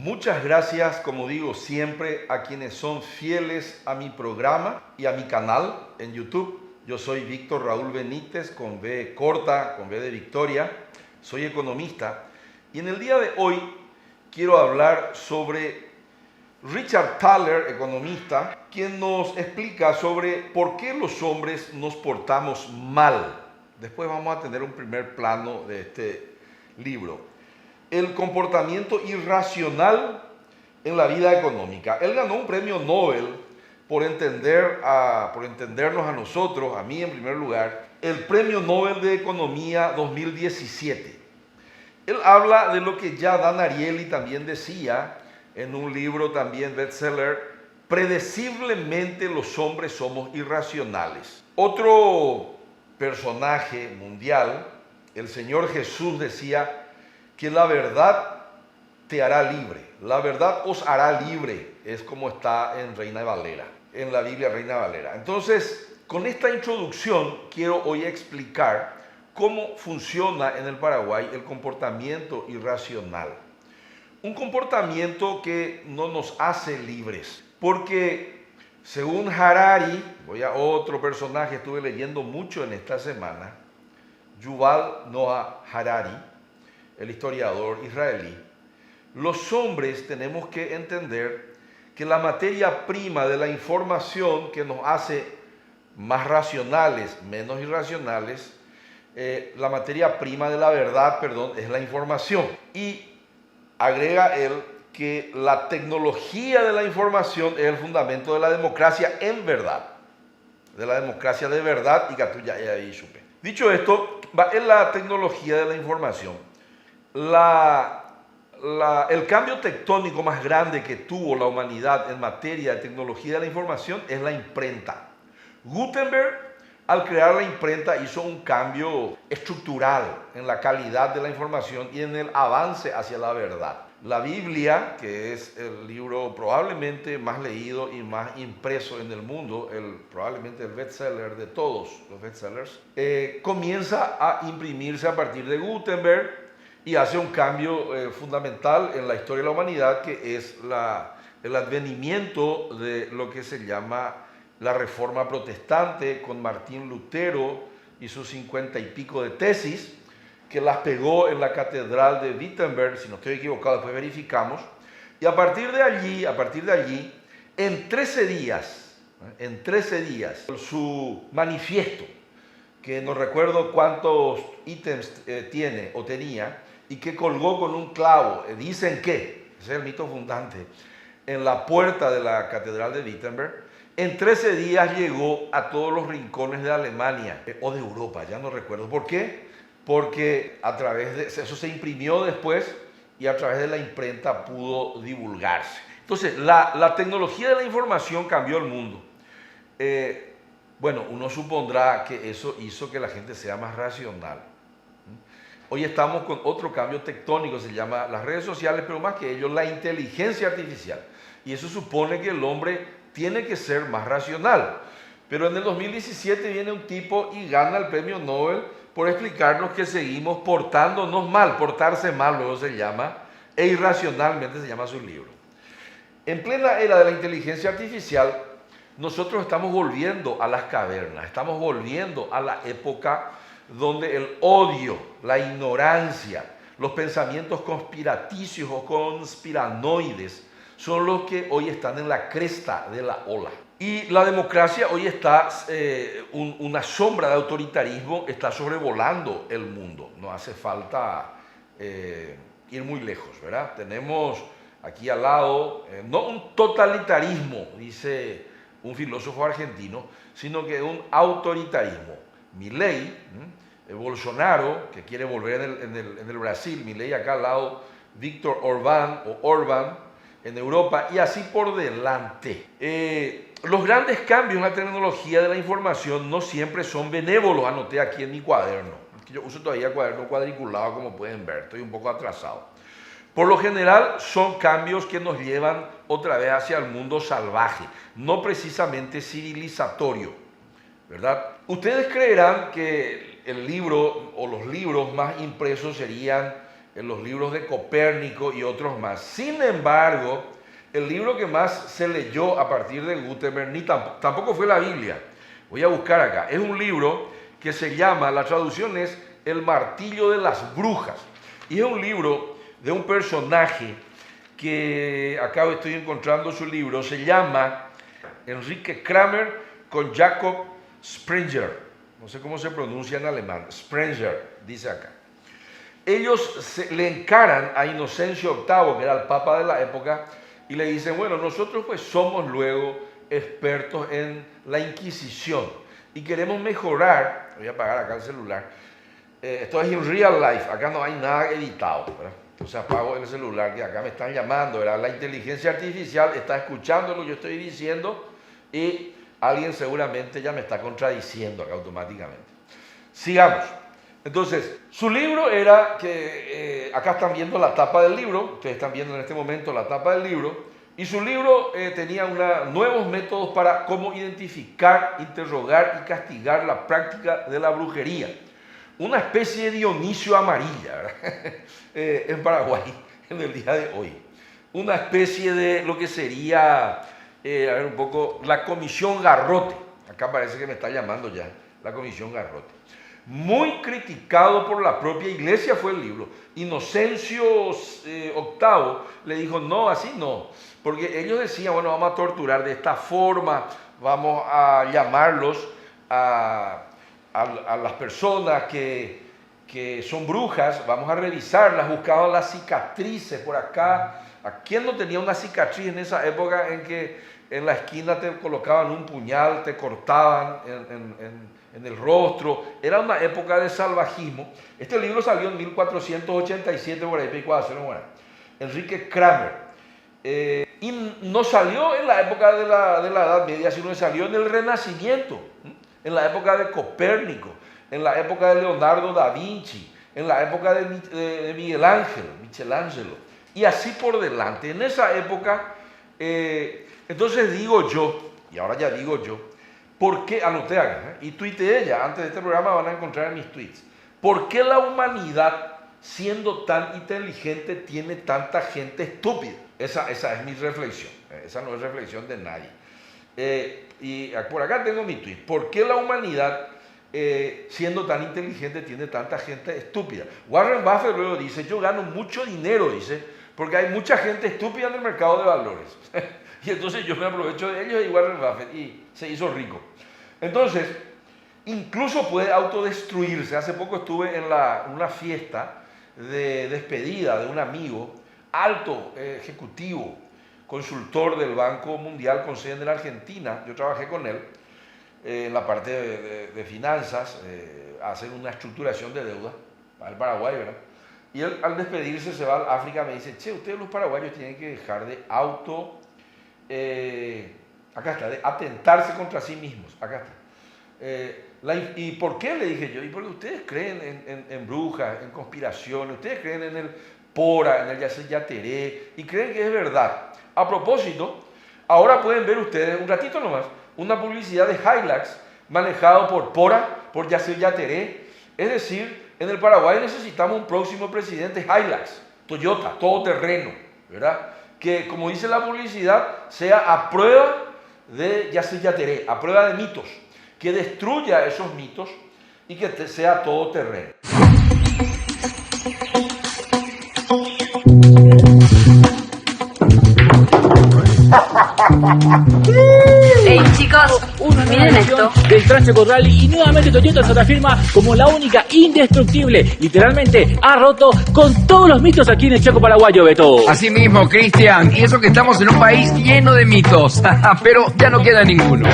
Muchas gracias, como digo siempre, a quienes son fieles a mi programa y a mi canal en YouTube. Yo soy Víctor Raúl Benítez, con V corta, con V de Victoria. Soy economista y en el día de hoy quiero hablar sobre Richard Thaler, economista, quien nos explica sobre por qué los hombres nos portamos mal. Después vamos a tener un primer plano de este libro. El comportamiento irracional en la vida económica. Él ganó un premio Nobel por entendernos a nosotros, a mí en primer lugar, el premio Nobel de Economía 2017. Él habla de lo que ya Dan Ariely también decía en un libro también bestseller: predeciblemente los hombres somos irracionales. Otro personaje mundial, el Señor Jesús, decía que la verdad te hará libre. La verdad os hará libre, es como está en Reina Valera, en la Biblia Reina Valera. Entonces, con esta introducción quiero hoy explicar cómo funciona en el Paraguay el comportamiento irracional. Un comportamiento que no nos hace libres, porque según Harari, voy a otro personaje, estuve leyendo mucho en esta semana, Yuval Noah Harari, el historiador israelí, los hombres tenemos que entender que la materia prima de la información que nos hace más racionales, menos irracionales, la materia prima de la verdad, es la información. Y agrega él que la tecnología de la información es el fundamento de la democracia en verdad, de la democracia de verdad, y que tú ya ahí supe. Dicho esto, en la tecnología de la información, el cambio tectónico más grande que tuvo la humanidad en materia de tecnología de la información es la imprenta. Gutenberg, al crear la imprenta, hizo un cambio estructural en la calidad de la información y en el avance hacia la verdad. La Biblia, que es el libro probablemente más leído y más impreso en el mundo, probablemente el bestseller de todos los bestsellers, comienza a imprimirse a partir de Gutenberg y hace un cambio fundamental en la historia de la humanidad, que es el advenimiento de lo que se llama la Reforma Protestante, con Martín Lutero y sus 50 y pico de tesis, que las pegó en la Catedral de Wittenberg, si no estoy equivocado, después verificamos. Y a partir de allí, en 13 días, su manifiesto, que no recuerdo cuántos ítems tiene o tenía, y que colgó con un clavo, dicen que, ese es el mito fundante, en la puerta de la Catedral de Wittenberg, en 13 días llegó a todos los rincones de Alemania o de Europa, ya no recuerdo. ¿Por qué? Porque a través de eso se imprimió después y a través de la imprenta pudo divulgarse. Entonces, la tecnología de la información cambió el mundo. Uno supondrá que eso hizo que la gente sea más racional. Hoy estamos con otro cambio tectónico, se llama las redes sociales, pero más que ello, la inteligencia artificial. Y eso supone que el hombre tiene que ser más racional. Pero en el 2017 viene un tipo y gana el premio Nobel por explicarnos que seguimos portándonos mal, portarse mal luego se llama, e irracionalmente se llama su libro. En plena era de la inteligencia artificial, nosotros estamos volviendo a las cavernas, estamos volviendo a la época donde el odio, la ignorancia, los pensamientos conspiraticios o conspiranoides son los que hoy están en la cresta de la ola. Y la democracia hoy está, una sombra de autoritarismo está sobrevolando el mundo. No hace falta ir muy lejos, ¿verdad? Tenemos aquí al lado, no un totalitarismo, dice un filósofo argentino, sino que un autoritarismo. Milei, Bolsonaro, que quiere volver en el Brasil, Milei acá al lado, Víctor Orbán en Europa, y así por delante. Los grandes cambios en la tecnología de la información no siempre son benévolos, anoté aquí en mi cuaderno. Yo uso todavía cuaderno cuadriculado, como pueden ver, estoy un poco atrasado. Por lo general son cambios que nos llevan otra vez hacia el mundo salvaje, no precisamente civilizatorio, ¿verdad? Ustedes creerán que el libro o los libros más impresos serían en los libros de Copérnico y otros más. Sin embargo, el libro que más se leyó a partir de Gutenberg tampoco fue la Biblia. Voy a buscar acá. Es un libro que se llama, la traducción es El martillo de las brujas. Y es un libro de un personaje que acá estoy encontrando su libro. Se llama Enrique Kramer con Jacob Sprenger. No sé cómo se pronuncia en alemán. Sprenger, dice acá. Ellos le encaran a Inocencio VIII, que era el papa de la época, y le dicen, bueno, nosotros pues somos luego expertos en la Inquisición y queremos mejorar. Voy a apagar acá el celular. Esto es en real life, acá no hay nada editado, ¿verdad? Entonces apago el celular, que acá me están llamando, ¿verdad? La inteligencia artificial está escuchando lo que yo estoy diciendo y alguien seguramente ya me está contradiciendo acá automáticamente. Sigamos. Entonces, su libro era que, acá están viendo la tapa del libro, ustedes están viendo en este momento la tapa del libro, y su libro tenía nuevos métodos para cómo identificar, interrogar y castigar la práctica de la brujería. Una especie de Dionisio Amarilla, ¿verdad? En Paraguay, en el día de hoy. Una especie de lo que sería, a ver un poco, la Comisión Garrote. Acá parece que me está llamando ya, la Comisión Garrote. Muy criticado por la propia iglesia fue el libro. Inocencio VIII le dijo, no, así no. Porque ellos decían, bueno, vamos a torturar de esta forma, vamos a llamarlos a las personas que son brujas, vamos a revisarlas, buscaban las cicatrices por acá. ¿A quién no tenía una cicatriz en esa época en que en la esquina te colocaban un puñal, te cortaban en el rostro? Era una época de salvajismo. Este libro salió en 1487 por ahí, Enrique Kramer. Y no salió en la época de la Edad Media, sino que salió en el Renacimiento, en la época de Copérnico, en la época de Leonardo da Vinci, en la época de Miguel Ángel, Michelangelo, y así por delante. En esa época, entonces digo yo, y ahora ya digo yo, ¿por qué? Anoté acá, y tuiteé ya, antes de este programa van a encontrar en mis tweets, ¿por qué la humanidad, siendo tan inteligente, tiene tanta gente estúpida? Esa es mi reflexión, esa no es reflexión de nadie. Y por acá tengo mi tweet. ¿Por qué la humanidad, siendo tan inteligente, tiene tanta gente estúpida? Warren Buffett luego dice, yo gano mucho dinero, dice, porque hay mucha gente estúpida en el mercado de valores. Y entonces yo me aprovecho de ellos y Warren Buffett, y se hizo rico. Entonces, incluso puede autodestruirse. Hace poco estuve en una fiesta de despedida de un amigo, alto ejecutivo, consultor del Banco Mundial con sede en la Argentina. Yo trabajé con él en la parte de finanzas, hacer una estructuración de deuda para el Paraguay, ¿verdad? Y él al despedirse se va a África, me dice, che, ustedes los paraguayos tienen que dejar de acá está, de atentarse contra sí mismos, acá está. ¿Y por qué? Le dije yo, y porque ustedes creen en brujas, en conspiraciones, ustedes creen en el Pora, en el Yacel Yateré, y creen que es verdad. A propósito, ahora pueden ver ustedes, un ratito nomás, una publicidad de Hilux manejado por Pora, por Yacel Yateré. Es decir, en el Paraguay necesitamos un próximo presidente Hilux, Toyota, todoterreno, ¿verdad? Que, como dice la publicidad, sea a prueba de Yacel Yateré, a prueba de mitos, que destruya esos mitos y que sea todoterreno. Hey chicos, miren esto. Del Tránsito Rally y nuevamente Toyota se reafirma como la única indestructible. Literalmente ha roto con todos los mitos aquí en el Chaco Paraguayo, Beto. Así mismo, Cristian, y eso que estamos en un país lleno de mitos, pero ya no queda ninguno.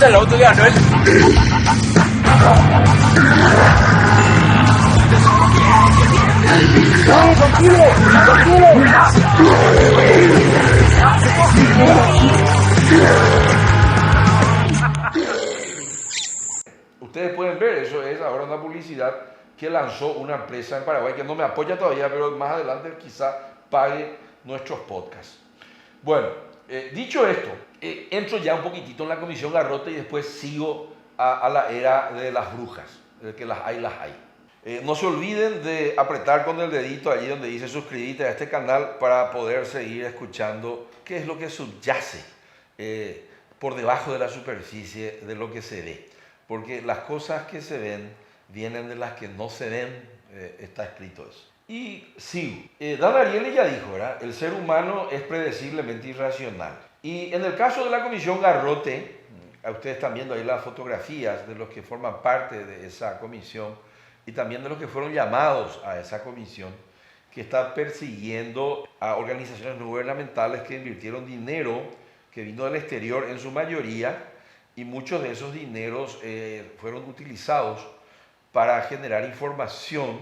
el auto de Anuel. Ustedes pueden ver, eso es ahora una publicidad que lanzó una empresa en Paraguay que no me apoya todavía, pero más adelante quizá pague nuestros podcasts. Bueno, dicho esto, entro ya un poquitito en la Comisión Garrote y después sigo a la era de las brujas, que las hay, las hay. No se olviden de apretar con el dedito allí donde dice suscríbete a este canal para poder seguir escuchando qué es lo que subyace por debajo de la superficie de lo que se ve. Porque las cosas que se ven vienen de las que no se ven, está escrito eso. Y sigo. Dan Ariely ya dijo, ¿verdad? El ser humano es predeciblemente irracional. Y en el caso de la Comisión Garrote, ustedes están viendo ahí las fotografías de los que forman parte de esa comisión y también de los que fueron llamados a esa comisión, que está persiguiendo a organizaciones no gubernamentales que invirtieron dinero que vino del exterior en su mayoría, y muchos de esos dineros fueron utilizados para generar información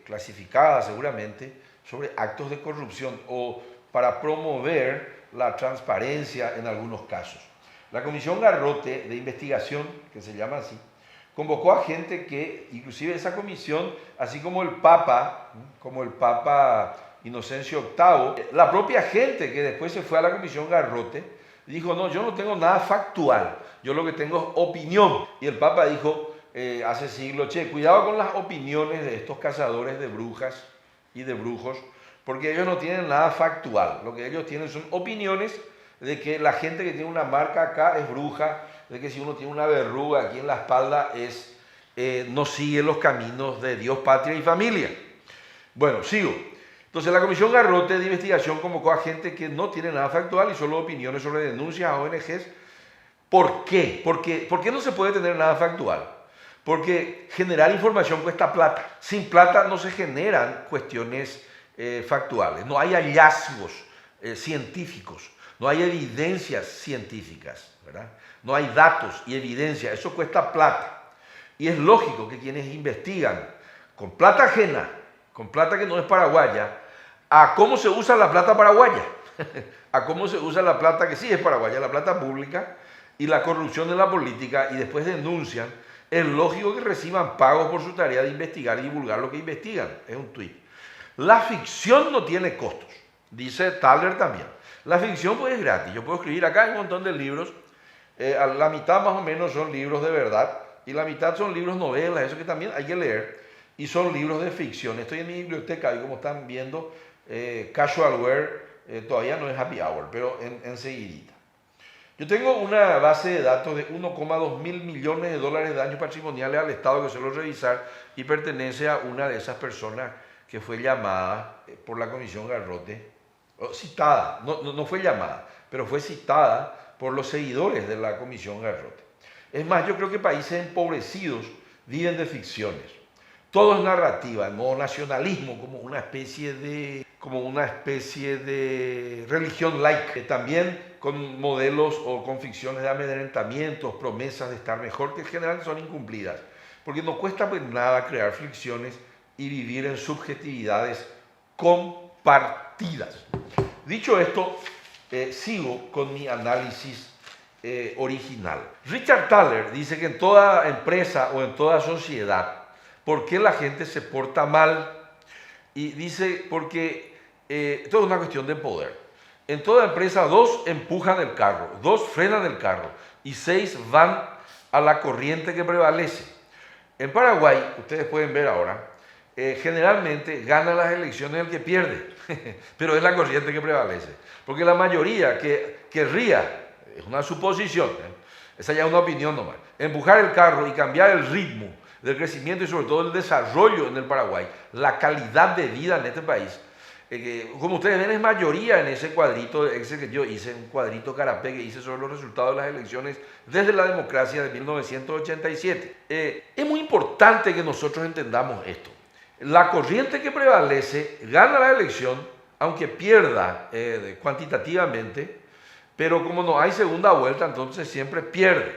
clasificada seguramente sobre actos de corrupción o para promover la transparencia en algunos casos. La Comisión Garrote de Investigación, que se llama así, convocó a gente que, inclusive esa comisión, así como el Papa Inocencio VIII, la propia gente que después se fue a la Comisión Garrote, dijo, no, yo no tengo nada factual, yo lo que tengo es opinión. Y el Papa dijo hace siglos, che, cuidado con las opiniones de estos cazadores de brujas y de brujos, porque ellos no tienen nada factual, lo que ellos tienen son opiniones de que la gente que tiene una marca acá es bruja, de que si uno tiene una verruga aquí en la espalda no sigue los caminos de Dios, patria y familia. Bueno, sigo. Entonces la Comisión Garrote de Investigación convocó a gente que no tiene nada factual y solo opiniones sobre denuncias a ONGs. ¿Por qué? ¿Por qué no se puede tener nada factual? Porque generar información cuesta plata. Sin plata no se generan cuestiones factuales. No hay hallazgos científicos, no hay evidencias científicas, ¿verdad? No hay datos y evidencia. Eso cuesta plata. Y es lógico que quienes investigan con plata ajena, con plata que no es paraguaya, a cómo se usa la plata paraguaya, a cómo se usa la plata que sí es paraguaya, la plata pública y la corrupción de la política, y después denuncian, es lógico que reciban pagos por su tarea de investigar y divulgar lo que investigan. Es un tuit. La ficción no tiene costos, dice Thaler también. La ficción pues es gratis. Yo puedo escribir acá un montón de libros, la mitad más o menos son libros de verdad y la mitad son libros novelas, eso que también hay que leer, y son libros de ficción. Estoy en mi biblioteca y como están viendo, Casualware todavía no es happy hour, pero enseguidita. Yo tengo una base de datos de 1,2 mil millones de dólares de daños patrimoniales al Estado que suelo revisar y pertenece a una de esas personas que fue llamada por la Comisión Garrote, citada, no fue llamada, pero fue citada por los seguidores de la Comisión Garrote. Es más, yo creo que países empobrecidos viven de ficciones. Todo es narrativa, el modo nacionalismo como una especie de religión laica, también con modelos o con ficciones de amedrentamientos, promesas de estar mejor, que en general son incumplidas, porque no cuesta pues nada crear ficciones y vivir en subjetividades compartidas. Dicho esto, sigo con mi análisis original. Richard Thaler dice que en toda empresa o en toda sociedad, ¿por qué la gente se porta mal? Y dice, porque esto es una cuestión de poder. En toda empresa, 2 empujan el carro, 2 frenan el carro y 6 van a la corriente que prevalece. En Paraguay, ustedes pueden ver ahora, generalmente gana las elecciones el que pierde, pero es la corriente que prevalece. Porque la mayoría que querría, es una suposición, esa ya es una opinión nomás, empujar el carro y cambiar el ritmo del crecimiento y sobre todo el desarrollo en el Paraguay, la calidad de vida en este país, como ustedes ven es mayoría en ese cuadrito, ese que yo hice, un cuadrito carapé que hice sobre los resultados de las elecciones desde la democracia de 1987. Es muy importante que nosotros entendamos esto. La corriente que prevalece gana la elección, aunque pierda cuantitativamente, pero como no hay segunda vuelta, entonces siempre pierde.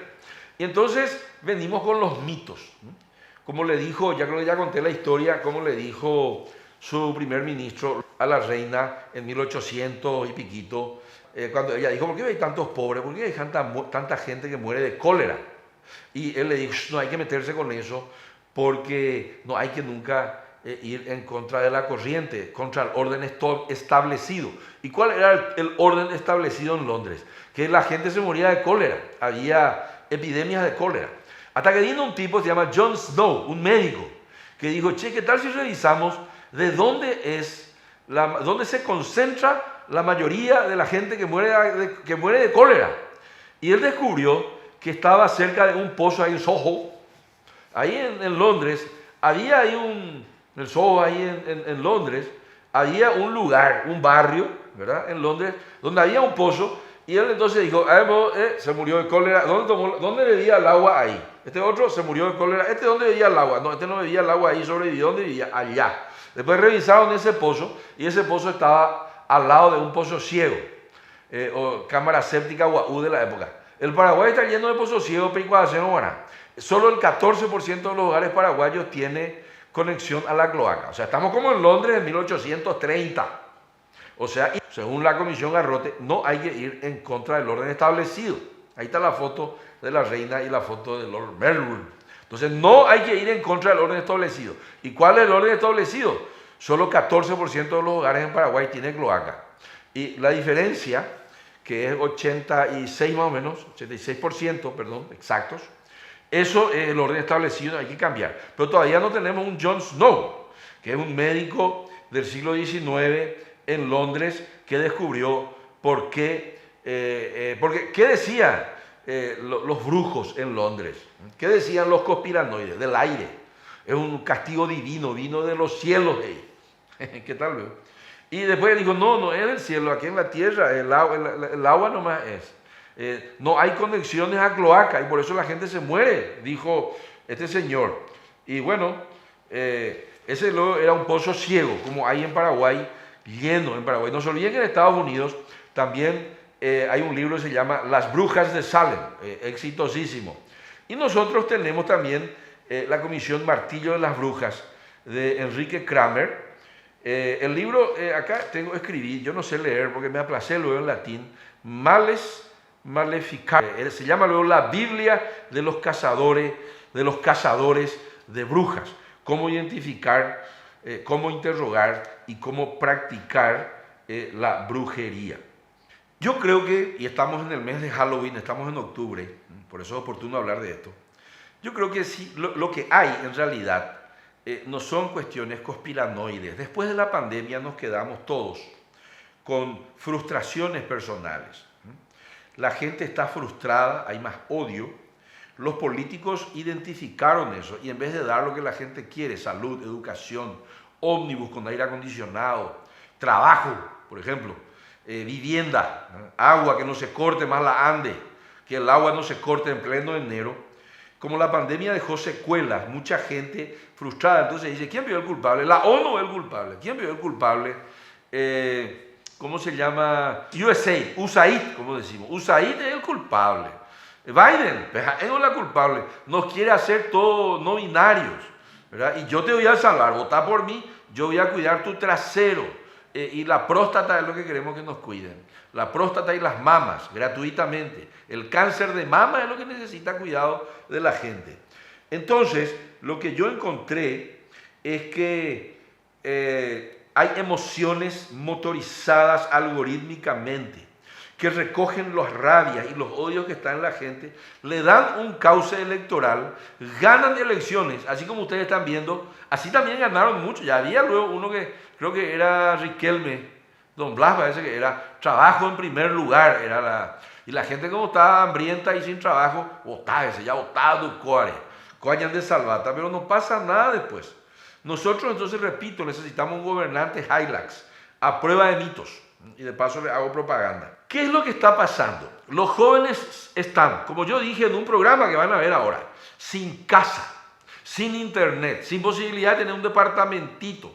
Y entonces venimos con los mitos. Como le dijo, ya creo que ya conté la historia, como le dijo su primer ministro a la reina en 1800 y piquito, cuando ella dijo, ¿por qué hay tantos pobres? ¿Por qué hay tanta gente que muere de cólera? Y él le dijo, no hay que meterse con eso, porque no hay que nunca ir en contra de la corriente, contra el orden establecido. ¿Y cuál era el orden establecido en Londres? Que la gente se moría de cólera, había epidemias de cólera. Hasta que vino un tipo que se llama John Snow, un médico, que dijo, che, ¿qué tal si revisamos de dónde se concentra la mayoría de la gente que muere de cólera? Y él descubrió que estaba cerca de un pozo ahí en Soho, ahí en Londres, había ahí en el Soho, ahí en Londres, había un lugar, un barrio, ¿verdad? En Londres, donde había un pozo, y él entonces dijo, se murió de cólera, ¿dónde bebía el agua ahí? Este otro se murió de cólera, ¿dónde bebía el agua? No, no bebía el agua ahí, sobrevivió, ¿dónde vivía? Allá. Después revisaron ese pozo, y ese pozo estaba al lado de un pozo ciego, o cámara séptica UAU de la época. El Paraguay está lleno de pozos ciegos, solo el 14% de los hogares paraguayos tiene conexión a la cloaca. O sea, estamos como en Londres en 1830. O sea, según la Comisión Garrote, no hay que ir en contra del orden establecido. Ahí está la foto de la reina y la foto de Lord Melbourne. Entonces, no hay que ir en contra del orden establecido. ¿Y cuál es el orden establecido? Solo 14% de los hogares en Paraguay tienen cloaca. Y la diferencia, que es 86 más o menos, 86%, perdón, exactos, eso es el orden establecido, hay que cambiar. Pero todavía no tenemos un John Snow, que es un médico del siglo XIX en Londres que descubrió ¿qué decían los brujos en Londres? ¿Qué decían los conspiranoides? Del aire. Es un castigo divino, vino de los cielos. ¿Qué tal, veo? Y después dijo, no es del cielo, aquí en la tierra, el agua nomás es. No hay conexiones a cloaca y por eso la gente se muere, dijo este señor. Y bueno, ese era un pozo ciego, como hay en Paraguay, lleno en Paraguay. No se olviden que en Estados Unidos también hay un libro que se llama Las Brujas de Salem, exitosísimo. Y nosotros tenemos también la Comisión Martillo de las Brujas, de Enrique Kramer. El libro, acá escribí, yo no sé leer porque me aplacé luego en latín, Males Maleficarum. Se llama luego la Biblia de los cazadores de brujas. Cómo identificar, cómo interrogar y cómo practicar la brujería. Yo creo que, y estamos en el mes de Halloween, estamos en octubre, por eso es oportuno hablar de esto. Yo creo que sí, lo que hay en realidad no son cuestiones conspiranoides. Después de la pandemia nos quedamos todos con frustraciones personales. La gente está frustrada, hay más odio. Los políticos identificaron eso y en vez de dar lo que la gente quiere, salud, educación, ómnibus con aire acondicionado, trabajo, por ejemplo, vivienda, agua que no se corte más la ande, que el agua no se corte en pleno enero. Como la pandemia dejó secuelas, mucha gente frustrada, entonces dice, ¿quién vio el culpable? La ONU es el culpable. ¿Quién vio el culpable? ¿Cómo se llama? USAID, como decimos. USAID es el culpable. Biden es la culpable. Nos quiere hacer todos no binarios, ¿verdad? Y yo te voy a salvar, votá por mí, yo voy a cuidar tu trasero. Y la próstata es lo que queremos que nos cuiden. La próstata y las mamas, gratuitamente. El cáncer de mama es lo que necesita cuidado de la gente. Entonces, lo que yo encontré es que hay emociones motorizadas algorítmicamente que recogen las rabias y los odios que están en la gente, le dan un cauce electoral, ganan elecciones, así como ustedes están viendo, así también ganaron mucho. Ya había luego uno que creo que era Riquelme, Don Blas parece que era trabajo en primer lugar, y la gente como estaba hambrienta y sin trabajo, votaba coañan de salvata, pero no pasa nada después. Nosotros entonces, repito, necesitamos un gobernante Hilux, a prueba de mitos, y de paso le hago propaganda. ¿Qué es lo que está pasando? Los jóvenes están, como yo dije en un programa que van a ver ahora, sin casa, sin internet, sin posibilidad de tener un departamentito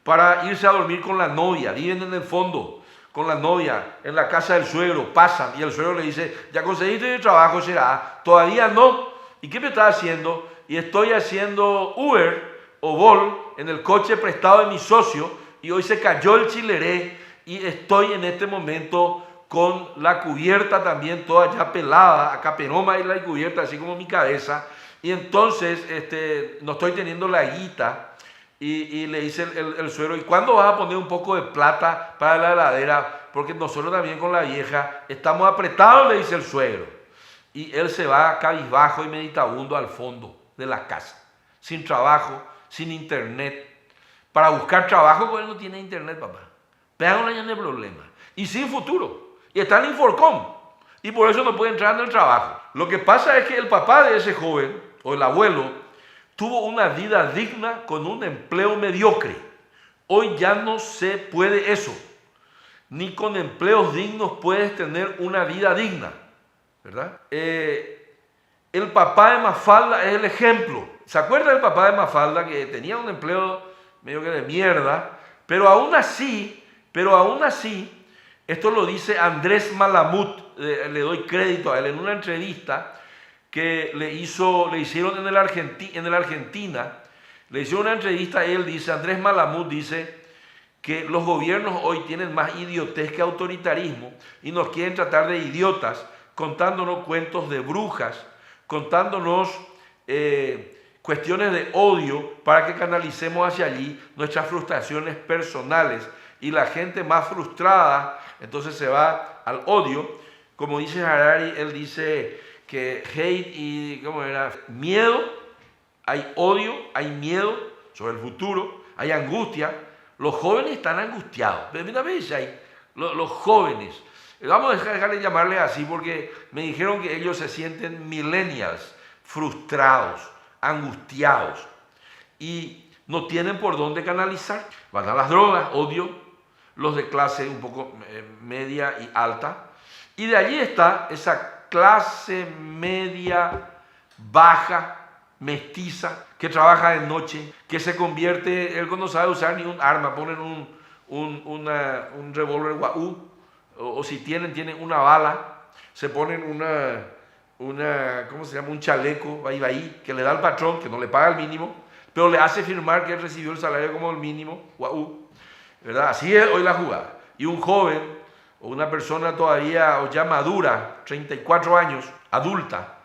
para irse a dormir con la novia, viven en el fondo, con la novia en la casa del suegro, pasan y el suegro le dice, ¿ya conseguiste el trabajo? Será, todavía no. ¿Y qué me estás haciendo? Y estoy haciendo Uber o Bolt en el coche prestado de mi socio y hoy se cayó el chileré y estoy en este momento con la cubierta también toda ya pelada, acá penoma y la cubierta así como mi cabeza, y entonces no estoy teniendo la guita. Y le dice el suegro, ¿y cuándo vas a poner un poco de plata para la heladera? Porque nosotros también con la vieja estamos apretados, le dice el suegro. Y él se va cabizbajo y meditabundo al fondo de la casa, sin trabajo, sin internet. Para buscar trabajo, pues él no tiene internet, papá. Pega un año de problema. Y sin futuro. Y está en Inforcom. Y por eso no puede entrar en el trabajo. Lo que pasa es que el papá de ese joven, o el abuelo, tuvo una vida digna con un empleo mediocre. Hoy ya no se puede eso. Ni con empleos dignos puedes tener una vida digna, ¿verdad? El papá de Mafalda es el ejemplo. ¿Se acuerda del papá de Mafalda que tenía un empleo medio que de mierda? Pero aún así, esto lo dice Andrés Malamud, le doy crédito a él en una entrevista que le hicieron en la Argentina, le hicieron una entrevista, él dice, Andrés Malamud dice que los gobiernos hoy tienen más idiotez que autoritarismo y nos quieren tratar de idiotas, contándonos cuentos de brujas, contándonos cuestiones de odio para que canalicemos hacia allí nuestras frustraciones personales, y la gente más frustrada entonces se va al odio. Como dice Harari, él dice que hate y, ¿cómo era? Miedo, hay odio, hay miedo sobre el futuro, hay angustia. Los jóvenes están angustiados. Pero una vez hay los jóvenes, vamos a dejar de llamarles así porque me dijeron que ellos se sienten millennials, frustrados, angustiados y no tienen por dónde canalizar. Van a las drogas, odio, los de clase un poco media y alta, y de allí está esa clase media, baja, mestiza, que trabaja de noche, que se convierte, él no sabe usar ni un arma, ponen un revólver guau, o si tienen una bala, se ponen ¿cómo se llama? Un chaleco, ahí, que le da al patrón, que no le paga el mínimo, pero le hace firmar que él recibió el salario como el mínimo, guau, ¿verdad? Así es hoy la jugada. Y un joven, o una persona todavía o ya madura, 34 años, adulta,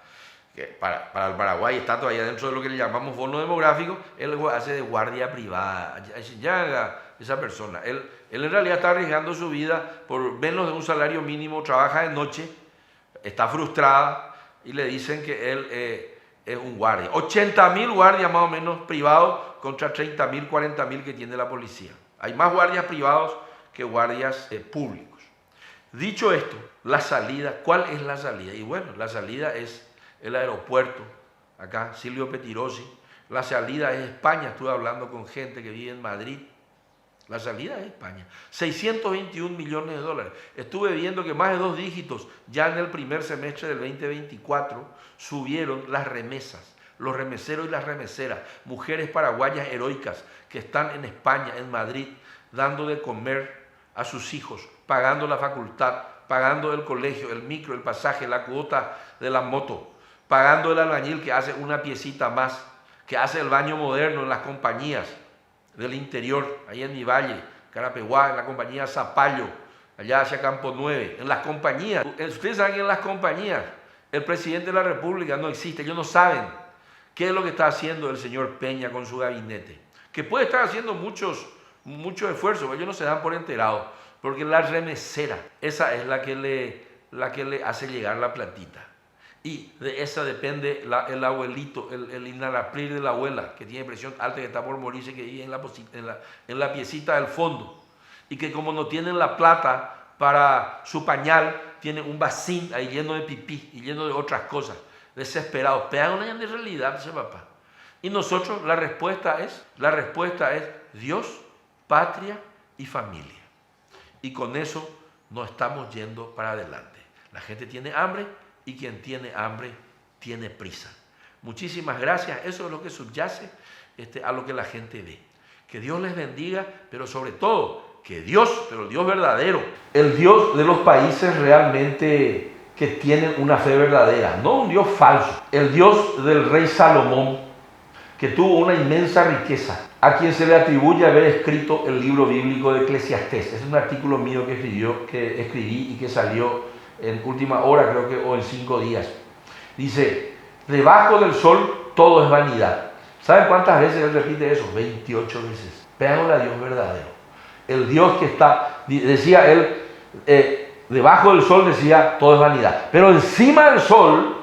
que para el Paraguay está todavía dentro de lo que le llamamos bono demográfico, él hace de guardia privada, ya esa persona. Él en realidad está arriesgando su vida por menos de un salario mínimo, trabaja de noche, está frustrada y le dicen que él es un guardia. 80.000 guardias más o menos privados contra 30.000, 40.000 que tiene la policía. Hay más guardias privados que guardias públicos. Dicho esto, la salida, ¿cuál es la salida? Y bueno, la salida es el aeropuerto, acá, Silvio Petirosi. La salida es España, estuve hablando con gente que vive en Madrid. La salida es España. 621 millones de dólares. Estuve viendo que más de 2 dígitos ya en el primer semestre del 2024 subieron las remesas. Los remeseros y las remeseras, mujeres paraguayas heroicas que están en España, en Madrid, dando de comer a sus hijos, pagando la facultad, pagando el colegio, el micro, el pasaje, la cuota de la moto, pagando el albañil que hace una piecita más, que hace el baño moderno en las compañías del interior, ahí en mi valle, Carapeguá, en la compañía Zapallo, allá hacia Campo 9, en las compañías. Ustedes saben que en las compañías el presidente de la República no existe, ellos no saben qué es lo que está haciendo el señor Peña con su gabinete, que puede estar haciendo muchos esfuerzos, pero ellos no se dan por enterados, porque la remesera, esa es la que le hace llegar la platita. Y de esa depende el abuelito, el inalapril de la abuela, que tiene presión alta, que está por morirse, que vive en la piecita del fondo. Y que como no tienen la plata para su pañal, tienen un vacín ahí lleno de pipí y lleno de otras cosas. Desesperados. Pero una de realidad, ese papá. Y nosotros, la respuesta es Dios, patria y familia. Y con eso no estamos yendo para adelante. La gente tiene hambre y quien tiene hambre tiene prisa. Muchísimas gracias. Eso es lo que subyace a lo que la gente ve. Que Dios les bendiga, pero sobre todo ¿Qué Dios? Pero el Dios verdadero. El Dios de los países realmente que tienen una fe verdadera, no un Dios falso. El Dios del rey Salomón, que tuvo una inmensa riqueza, a quien se le atribuye haber escrito el libro bíblico de Eclesiastés. Es un artículo mío que escribí y que salió en última hora, creo que, o en 5 días. Dice, debajo del sol todo es vanidad. ¿Saben cuántas veces él repite eso? 28 veces. Vean a Dios verdadero. El Dios que está, decía él, debajo del sol decía todo es vanidad. Pero encima del sol,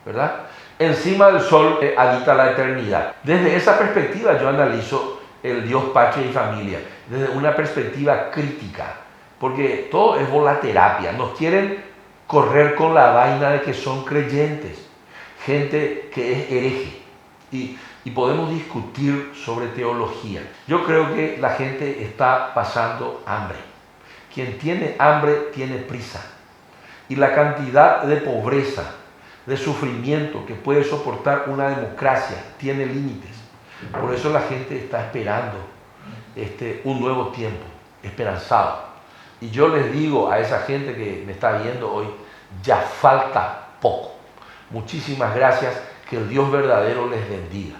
¿verdad? Encima del sol habita la eternidad. Desde esa perspectiva yo analizo el Dios patria y familia, desde una perspectiva crítica, porque todo es volaterapia. Nos quieren correr con la vaina de que son creyentes, gente que es hereje, y podemos discutir sobre teología. Yo creo que la gente está pasando hambre. Quien tiene hambre tiene prisa, y la cantidad de pobreza, de sufrimiento que puede soportar una democracia tiene límites. Por eso la gente está esperando un nuevo tiempo, esperanzado. Y yo les digo a esa gente que me está viendo hoy, ya falta poco. Muchísimas gracias, que el Dios verdadero les bendiga.